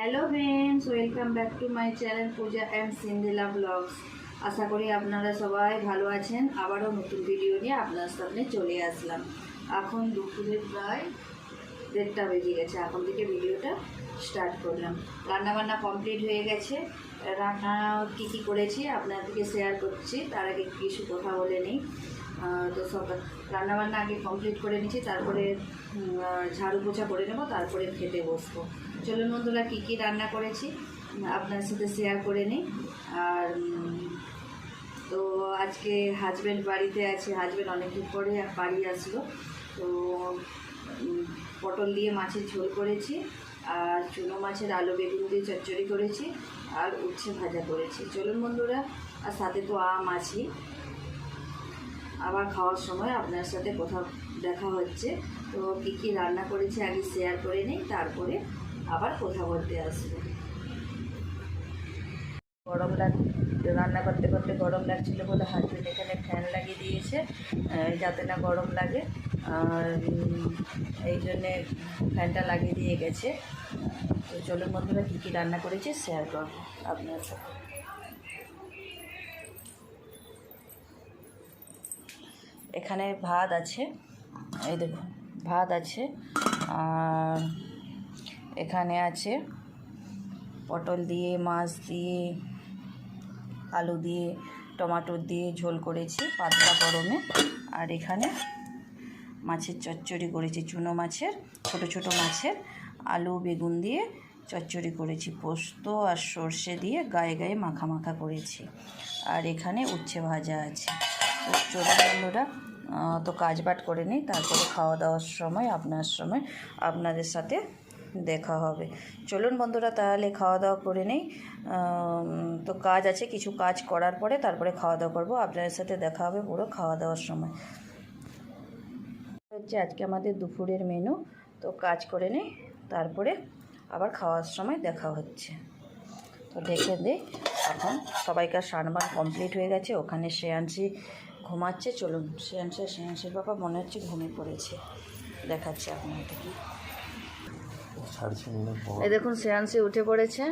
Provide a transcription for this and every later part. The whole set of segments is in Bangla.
Hello friends, welcome back to my channel Puja and Sindila vlogs. আশা করি আপনারা সবাই ভালো আছেন। আবারও নতুন ভিডিও নিয়ে আপনার সামনে চলে আসলাম। এখন দুপুরে প্রায় 1:30 বেজে গেছে। এখন থেকে ভিডিওটা স্টার্ট করলাম। রান্নাবান্না কমপ্লিট হয়ে গেছে। রান্না কী কী করেছি আপনাদেরকে শেয়ার করছি। তার আগে কিছু কথা বলে নিই। তো সব রান্নাবান্না আগে কমপ্লিট করে নিচ্ছি, তারপরে ঝাড়ু পোছা করে নেবো, তারপরে খেতে বসবো। চলুন বন্ধুরা, কী কী রান্না করেছি আপনার সাথে শেয়ার করে নিই। আর তো আজকে হাজব্যান্ড বাড়িতে আছে। হাজব্যান্ড অনেকদিন পরে বাড়ি আসলো। তো পটল দিয়ে মাছের ঝোল করেছি, আর চুনো মাছের আলু বেগুন দিয়ে চচ্চড়ি করেছি, আর উচ্ছে ভাজা করেছি। চলুন বন্ধুরা, আর সাথে তো আম আছি। আবার খাওয়ার সময় আপনার সাথে কোথাও দেখা হচ্ছে। তো কী কী রান্না করেছি আগে শেয়ার করে নিই, তারপরে আবার কথা বলতে আসবো। গরম রান্না করতে করতে গরম লাগছিলো বলে হাজবেন্ড এখানে ফ্যান লাগিয়ে দিয়েছে, যাতে না গরম লাগে। আর এই জন্যে ফ্যানটা লাগিয়ে দিয়ে গেছে। তো চলুন বন্ধুরা, কী কী রান্না করেছি শেয়ার করবো আপনার সাথে। এখানে ভাত আছে, এই দেখুন ভাত আছে। আর এখানে আছে পটল দিয়ে, মাছ দিয়ে, আলু দিয়ে, টমেটো দিয়ে ঝোল করেছি পাতলা গরমে। আর এখানে মাছের চচ্চড়ি করেছি, চুনো মাছের, ছোট ছোট মাছের আলু বেগুন দিয়ে চচ্চড়ি করেছি, পোস্ত আর সর্ষে দিয়ে গায়ে গায়ে মাখা মাখা করেছি। আর এখানে উচ্ছে ভাজা আছে। তো চলুন বন্ধুরা, তো কাজবাট করে নিই, তারপরে খাওয়া দাওয়ার সময় আপনাদের সাথে দেখা হবে। চলুন বন্ধুরা, তাহলে খাওয়া দাওয়া করে নেই। তো কাজ আছে, কিছু কাজ করার পরে তারপরে খাওয়া দাওয়া করবো। আপনাদের সাথে দেখা হবে পুরো খাওয়া দাওয়ার সময়। হচ্ছে আজকে আমাদের দুপুরের মেনু। তো কাজ করে নেই, তারপরে আবার খাওয়ার সময় দেখা হচ্ছে। তো দেখে দিই, এখন সবাইকার স্নান কমপ্লিট হয়ে গেছে। ওখানে শ্রেয়াংশী ঘুমাচ্ছে। চলুন শ্রেয়াংশীর বাবা মনে হচ্ছে ঘুমিয়ে পড়েছে, দেখাচ্ছে আপনাদেরকে। এই দেখুন শ্রেয়াংশী উঠে পড়েছে,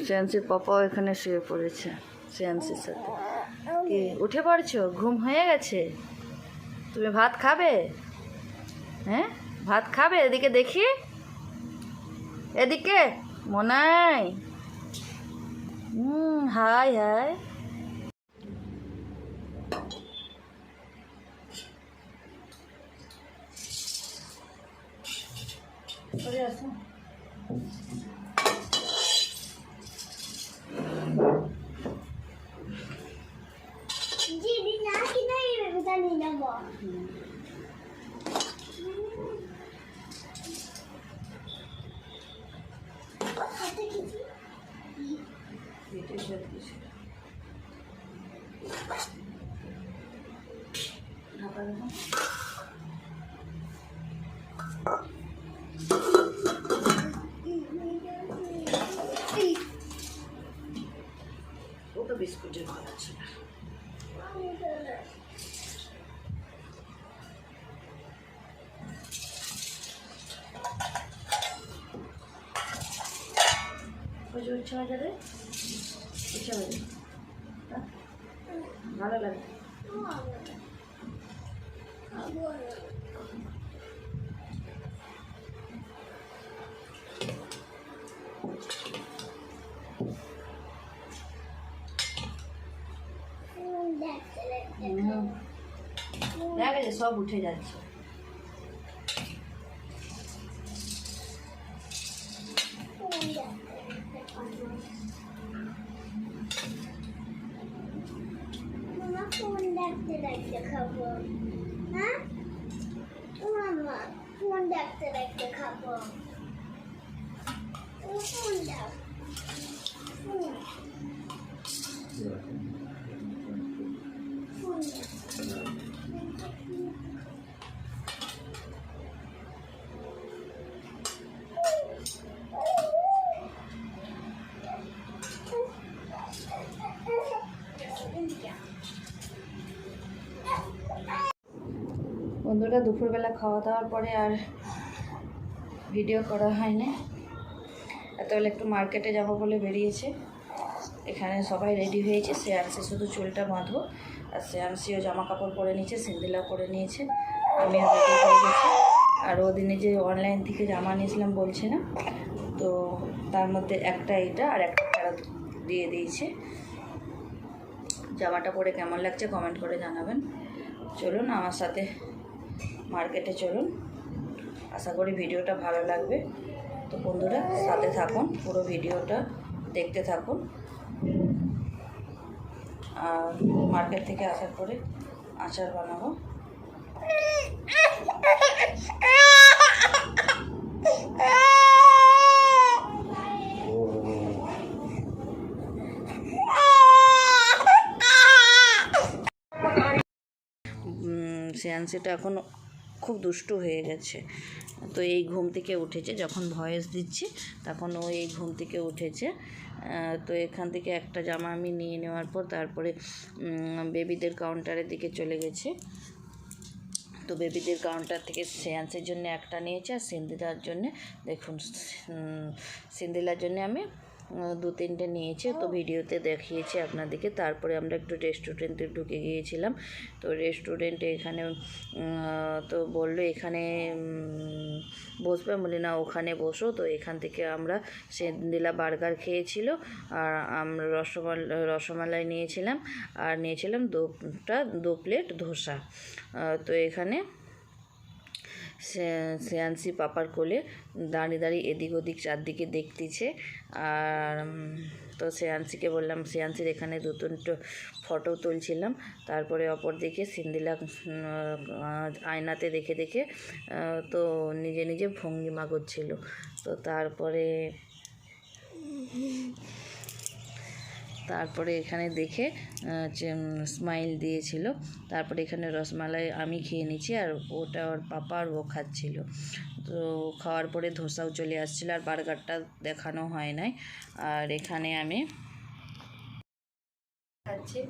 শ্রেয়াংশীর পাপাও এখানে শুয়ে পড়েছে শ্রেয়াংশীর সাথে। কি উঠে পড়ছো? ঘুম হয়ে গেছে? তুমি ভাত খাবে? হ্যাঁ, ভাত খাবে? এদিকে দেখি, এদিকে মনাই। Hi hi. চলে আসো। ওটা বিস্কুটের ঘর আছে। উচ্ছে ভাজারে উচ্ছে ভাজা ভালো লাগে। দেখা গেছে সব উঠে যাচ্ছে। ফোন দেখতে দেখতে খাবো। হ্যাঁ মামা, ফোন দেখতে দেখতে খাবো। ফোন দাও। বন্ধুরা, দুপুরবেলা খাওয়া দাওয়ার পরে আর ভিডিও করা হয়নি। এতবেলা একটু মার্কেটে যাবো বলে বেরিয়েছে। এখানে সবাই রেডি হয়েছে, শ্রেয়াংশী শুধু চুলটা বাঁধবো, আর শ্রেয়াংশীও জামা কাপড় পরে নিয়েছে, সিন্দিলা পরে নিয়েছে, আমি আর রেডি হয়ে গেছি। আর ওদিনে যে অনলাইন থেকে জামা নিয়েছিলাম বলছে না, তো তার মধ্যে একটা এইটা আর একটা ফেরত দিয়ে দিয়েছে। জামাটা পরে কেমন লাগছে কমেন্ট করে জানাবেন। চলুন আমার সাথে মার্কেটে চলুন, আশা করি ভিডিওটা ভালো লাগবে। তো বন্ধুরা সাথে থাকুন, পুরো ভিডিওটা দেখতে থাকুন। আর মার্কেট থেকে আসার পরে আচার বানাবো। শ্রেয়াংশীটা এখন খুব দুষ্টু হয়ে গেছে, তো এই ঘুম থেকে উঠেছে, যখন ভয়েস দিচ্ছি তখন ও এই ঘুম থেকে উঠেছে। তো এখান থেকে একটা জামা আমি নিয়ে নেওয়ার পর তারপরে বেবিদের কাউন্টারের দিকে চলে গেছে। তো বেবিদের কাউন্টার থেকে শ্রেয়াংশীর জন্য একটা নিয়েছে, আর সিন্দিলার জন্যে দেখুন, সিন্দিলার জন্য আমি 2-3টে নিয়েছে। তো ভিডিওতে দেখিয়েছি আপনাদেরকে। তারপরে আমরা একটু রেস্টুরেন্টে ঢুকে গিয়েছিলাম। তো রেস্টুরেন্টে এখানে তো বললো এখানে বসবে, বলি না ওখানে বসো। তো এখান থেকে আমরা সিন্দিলা বার্গার খেয়েছিল, আর আমরা রসমালাই নিয়েছিলাম, আর নিয়েছিলাম 2 প্লেট ধোসা। তো এখানে শ্রেয়াংশী পাপার কোলে দাঁড়িয়ে দাঁড়িয়ে এদিক ওদিক চারদিকে দেখতেছে। আর তো শ্রেয়াংশীকে বললাম, শ্রেয়াংশীর এখানে 2-3টে ফটো তুলছিলাম। তারপরে অপর দিকে সিন্দিলা আয়নাতে দেখে দেখে তো নিজে নিজে ভঙ্গিমা করছিল। তো তারপরে এখানে দেখে স্মাইল দিয়েছিল। তারপরে এখানে রসমালাই আমি খেয়ে নিচ্ছি, আর ওটা ওর পাপা আর ও খাচ্ছিল। তো খাওয়ার পরে ধোসাও চলে আসছিলো, আর বার্গারটা দেখানো হয় নাই। আর এখানে আমি খাচ্ছি।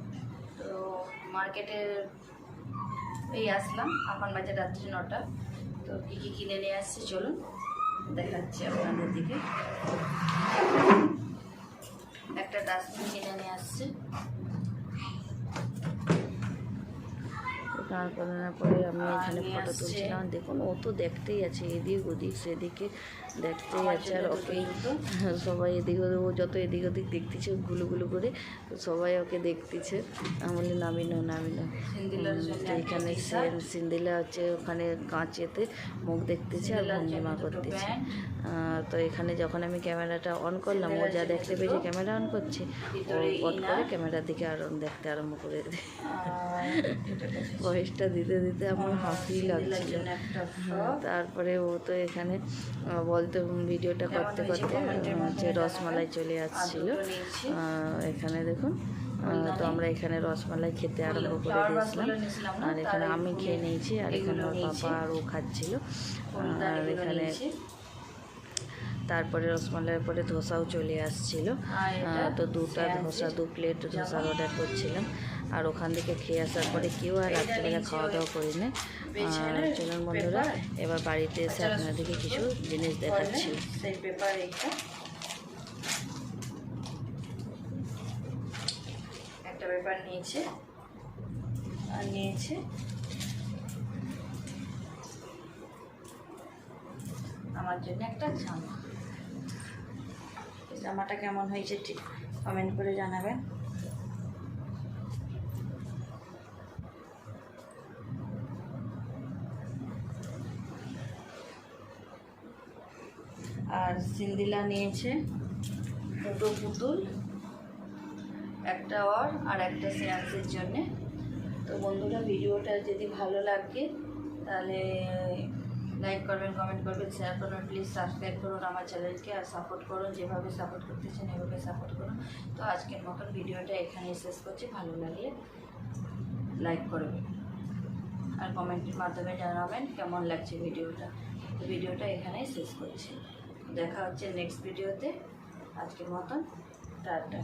তো মার্কেটে এই আসলাম, এখন বাজে রাত্রি 9টা। তো কী কী কিনে নিয়ে আসছি চলুন দেখাচ্ছি আপনাদের দিকে। একটা ডাস্টবিন কিনে নিয়ে আসছে। তারপরে আমি এখানে ফটো তুলছিলাম। দেখুন ও তো দেখতেই আছে, এদিক ওদিক সেদিকে দেখতেই আছে। আর ওকে সবাই এদিক ওদিক, ও যত এদিক ওদিক দেখতেছে গুলো গুলো করে, তো সবাই ওকে দেখতেছে। আমি বলি নামিনো। তো এখানে সিন্দিলা হচ্ছে ওখানে কাঁচেতে মুখ দেখতেছে আর ভঙ্গিমা করতেছে। তো এখানে যখন আমি ক্যামেরাটা অন করলাম, ও যা দেখতে পেয়েছে ক্যামেরা অন করছে, ও পট করে ক্যামেরার দিকে দেখতে আরম্ভ করে দেয়। ভয়েসটা দিতে দিতে আমার হাসি লাগছিল। তারপরে ও তো এখানে বলতে ভিডিওটা করতে করতে হচ্ছে রসমালাই চলে আসছিল। এখানে দেখুন, তো আমরা এখানে রসমালাই খেতে আরম্ভ করে দিয়েছিলাম। আর এখানে আমি খেয়ে নিয়েছি, আর এখানে ওর পাপা আর ও খাচ্ছিল। আর এখানে তারপরে রসমালাইয়ের পরে ধোসাও চলে আসছিল। তো 2 প্লেট ধোসার অর্ডার করছিলাম। আর ওখান থেকে খেয়ে আসার পরে কেউ আর রাত্রিবেলা খাওয়া দাওয়া করি না। আর চলুন বন্ধুরা, এবার বাড়িতে এসে আপনাদেরকে কিছু জিনিস দেখাচ্ছি। সেই পেপার একটা পেপার নিয়েছে, আর নিয়েছে আমার জন্য একটা জামা। জামাটা কেমন হয়েছে ঠিক কমেন্ট করে জানাবেন। আর সিন্দিলা নিয়েছে 2 পুতুল, একটা ওর আর একটা শ্রেয়াংশীর জন্যে। তো বন্ধুরা ভিডিওটা যদি ভালো লাগে তাহলে লাইক করবেন, কমেন্ট করবেন, শেয়ার করবেন, প্লিজ সাবস্ক্রাইব করুন আমার চ্যানেলকে, আর সাপোর্ট করুন, যেভাবে সাপোর্ট করতেছেন এভাবে সাপোর্ট করুন। তো আজকের মতন ভিডিওটা এখানেই শেষ করছি। ভালো লাগলে লাইক করবেন আর কমেন্টের মাধ্যমে জানাবেন কেমন লাগছে ভিডিওটা। তো ভিডিওটা এখানেই শেষ করছি, দেখা হচ্ছে নেক্সট ভিডিওতে। আজকের মতন টাটা।